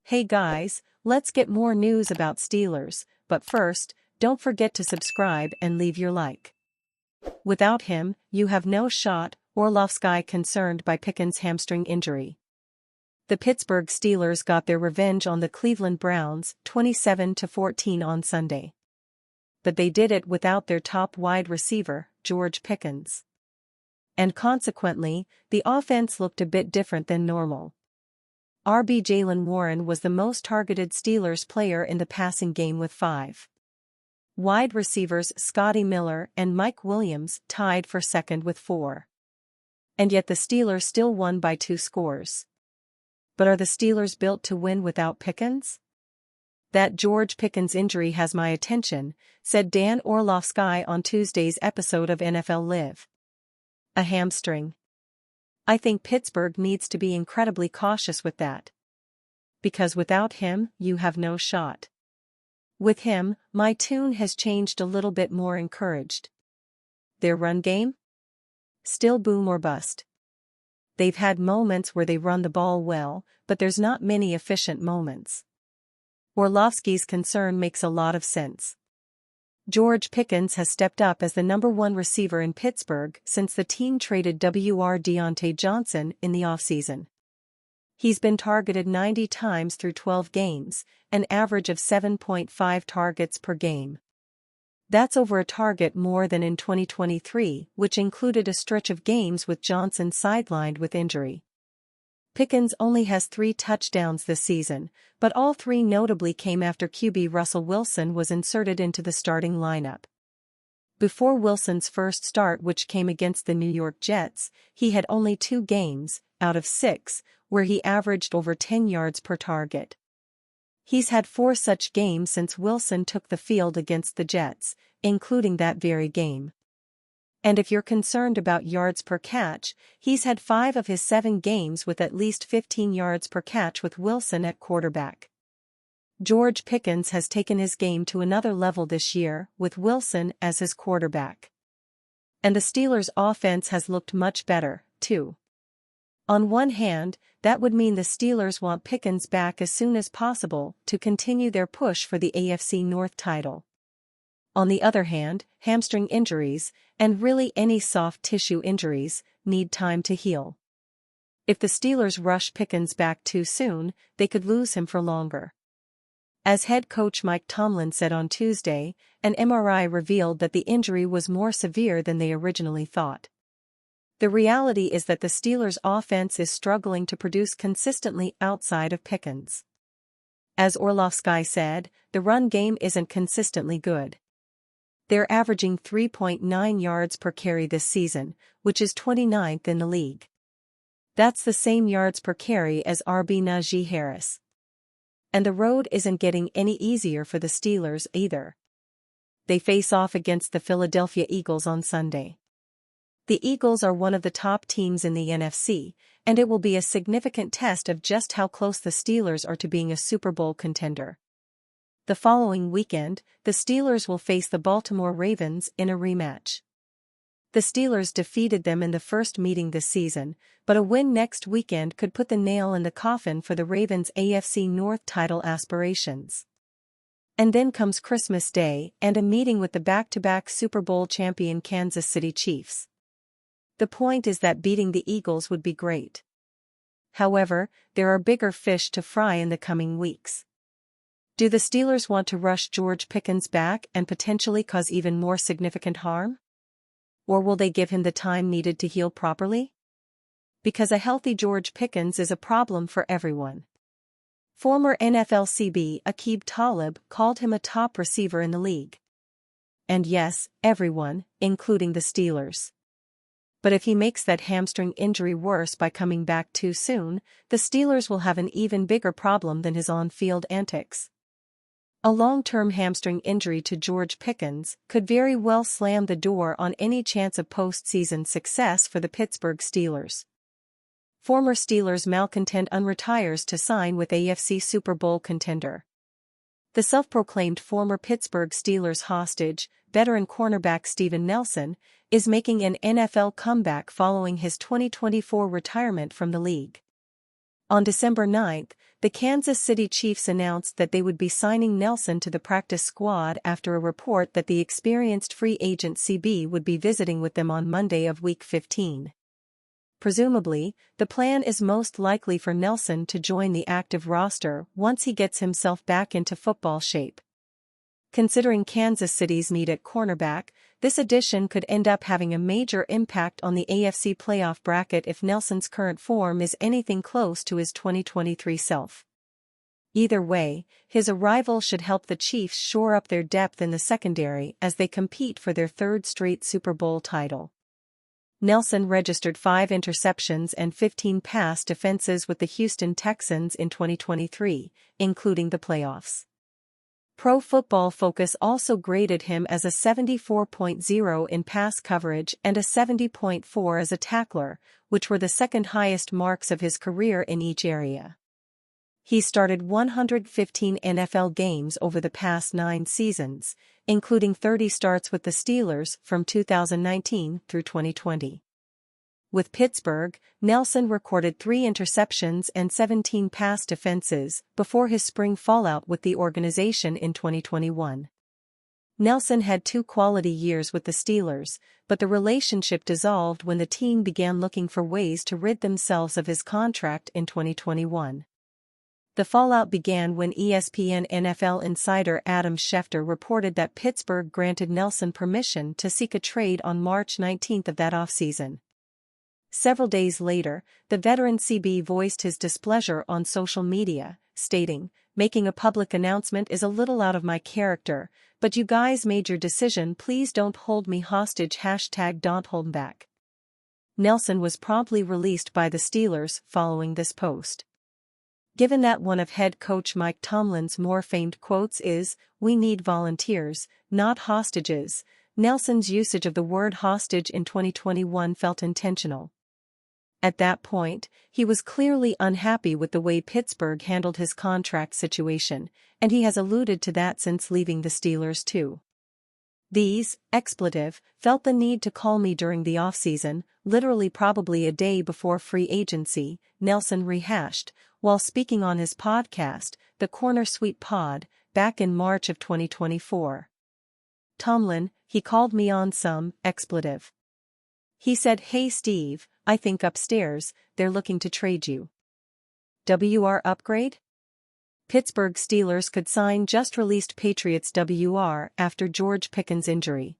Hey guys, let's get more news about Steelers, but first, don't forget to subscribe and leave your like. Without him, you have no shot, Orlovsky concerned by Pickens' hamstring injury. The Pittsburgh Steelers got their revenge on the Cleveland Browns 27-14 on Sunday. But they did it without their top wide receiver, George Pickens. And consequently, the offense looked a bit different than normal. RB Jaylen Warren was the most targeted Steelers player in the passing game with 5. Wide receivers Scotty Miller and Mike Williams tied for second with 4. And yet the Steelers still won by 2 scores. But are the Steelers built to win without Pickens? That George Pickens injury has my attention, said Dan Orlovsky on Tuesday's episode of NFL Live. A hamstring. I think Pittsburgh needs to be incredibly cautious with that. Because without him, you have no shot. With him, my tune has changed a little bit more encouraged. Their run game? Still boom or bust. They've had moments where they run the ball well, but there's not many efficient moments. Orlovsky's concern makes a lot of sense. George Pickens has stepped up as the number 1 receiver in Pittsburgh since the team traded Wr. Deontay Johnson in the offseason. He's been targeted 90 times through 12 games, an average of 7.5 targets per game. That's over a target more than in 2023, which included a stretch of games with Johnson sidelined with injury. Pickens only has 3 touchdowns this season, but all 3 notably came after QB Russell Wilson was inserted into the starting lineup. Before Wilson's first start, which came against the New York Jets, he had only 2 games, out of 6, where he averaged over 10 yards per target. He's had 4 such games since Wilson took the field against the Jets, including that very game. And if you're concerned about yards per catch, he's had 5 of his 7 games with at least 15 yards per catch with Wilson at quarterback. George Pickens has taken his game to another level this year, with Wilson as his quarterback. And the Steelers' offense has looked much better, too. On one hand, that would mean the Steelers want Pickens back as soon as possible to continue their push for the AFC North title. On the other hand, hamstring injuries, and really any soft tissue injuries, need time to heal. If the Steelers rush Pickens back too soon, they could lose him for longer. As head coach Mike Tomlin said on Tuesday, an MRI revealed that the injury was more severe than they originally thought. The reality is that the Steelers' offense is struggling to produce consistently outside of Pickens. As Orlovsky said, the run game isn't consistently good. They're averaging 3.9 yards per carry this season, which is 29th in the league. That's the same yards per carry as RB Najee Harris. And the road isn't getting any easier for the Steelers either. They face off against the Philadelphia Eagles on Sunday. The Eagles are one of the top teams in the NFC, and it will be a significant test of just how close the Steelers are to being a Super Bowl contender. The following weekend, the Steelers will face the Baltimore Ravens in a rematch. The Steelers defeated them in the first meeting this season, but a win next weekend could put the nail in the coffin for the Ravens' AFC North title aspirations. And then comes Christmas Day and a meeting with the back-to-back Super Bowl champion Kansas City Chiefs. The point is that beating the Eagles would be great. However, there are bigger fish to fry in the coming weeks. Do the Steelers want to rush George Pickens back and potentially cause even more significant harm? Or will they give him the time needed to heal properly? Because a healthy George Pickens is a problem for everyone. Former NFL CB Aqib Talib called him a top receiver in the league. And yes, everyone, including the Steelers. But if he makes that hamstring injury worse by coming back too soon, the Steelers will have an even bigger problem than his on-field antics. A long-term hamstring injury to George Pickens could very well slam the door on any chance of postseason success for the Pittsburgh Steelers. Former Steelers malcontent unretires to sign with AFC Super Bowl contender. The self-proclaimed former Pittsburgh Steelers hostage, veteran cornerback Steven Nelson, is making an NFL comeback following his 2024 retirement from the league. On December 9, the Kansas City Chiefs announced that they would be signing Nelson to the practice squad after a report that the experienced free agent CB would be visiting with them on Monday of Week 15. Presumably, the plan is most likely for Nelson to join the active roster once he gets himself back into football shape. Considering Kansas City's need at cornerback, this addition could end up having a major impact on the AFC playoff bracket if Nelson's current form is anything close to his 2023 self. Either way, his arrival should help the Chiefs shore up their depth in the secondary as they compete for their third straight Super Bowl title. Nelson registered 5 interceptions and 15 pass defenses with the Houston Texans in 2023, including the playoffs. Pro Football Focus also graded him as a 74.0 in pass coverage and a 70.4 as a tackler, which were the second highest marks of his career in each area. He started 115 NFL games over the past 9 seasons, including 30 starts with the Steelers from 2019 through 2020. With Pittsburgh, Nelson recorded 3 interceptions and 17 pass defenses before his spring fallout with the organization in 2021. Nelson had 2 quality years with the Steelers, but the relationship dissolved when the team began looking for ways to rid themselves of his contract in 2021. The fallout began when ESPN NFL insider Adam Schefter reported that Pittsburgh granted Nelson permission to seek a trade on March 19 of that offseason. Several days later, the veteran CB voiced his displeasure on social media, stating, "Making a public announcement is a little out of my character, but you guys made your decision, please don't hold me hostage #Don'tHoldMeBack." Nelson was promptly released by the Steelers following this post. Given that one of head coach Mike Tomlin's more famed quotes is, "We need volunteers, not hostages," Nelson's usage of the word hostage in 2021 felt intentional. At that point, he was clearly unhappy with the way Pittsburgh handled his contract situation, and he has alluded to that since leaving the Steelers too. "These, expletive, felt the need to call me during the offseason, literally probably a day before free agency," Nelson rehashed, while speaking on his podcast, the Corner Suite Pod, back in March of 2024. "Tomlin, he called me on some expletive. He said, 'Hey Steve, I think upstairs, they're looking to trade you.' WR upgrade?" Pittsburgh Steelers could sign just-released Patriots WR after George Pickens' injury.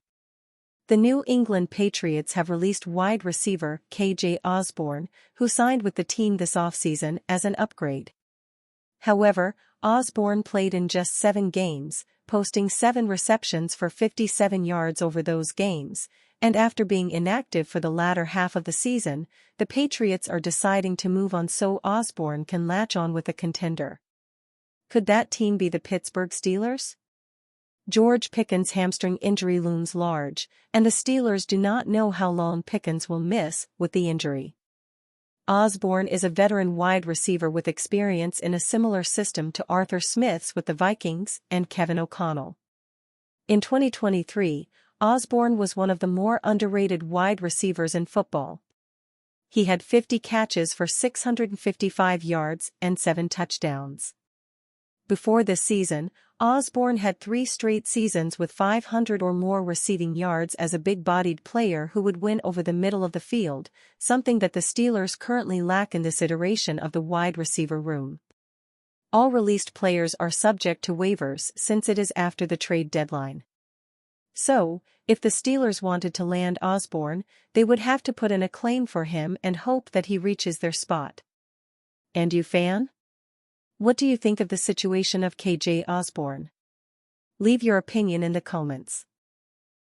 The New England Patriots have released wide receiver KJ Osborne, who signed with the team this offseason, as an upgrade. However, Osborne played in just 7 games, posting 7 receptions for 57 yards over those games, and after being inactive for the latter half of the season, the Patriots are deciding to move on so Osborne can latch on with a contender. Could that team be the Pittsburgh Steelers? George Pickens' hamstring injury looms large, and the Steelers do not know how long Pickens will miss with the injury. Osborne is a veteran wide receiver with experience in a similar system to Arthur Smith's with the Vikings and Kevin O'Connell. In 2023, Osborne was one of the more underrated wide receivers in football. He had 50 catches for 655 yards and 7 touchdowns. Before this season, Osborne had 3 straight seasons with 500 or more receiving yards as a big-bodied player who would win over the middle of the field, something that the Steelers currently lack in this iteration of the wide receiver room. All released players are subject to waivers since it is after the trade deadline. So, if the Steelers wanted to land Osborne, they would have to put in a claim for him and hope that he reaches their spot. And you, fan? What do you think of the situation of KJ Osborne? Leave your opinion in the comments.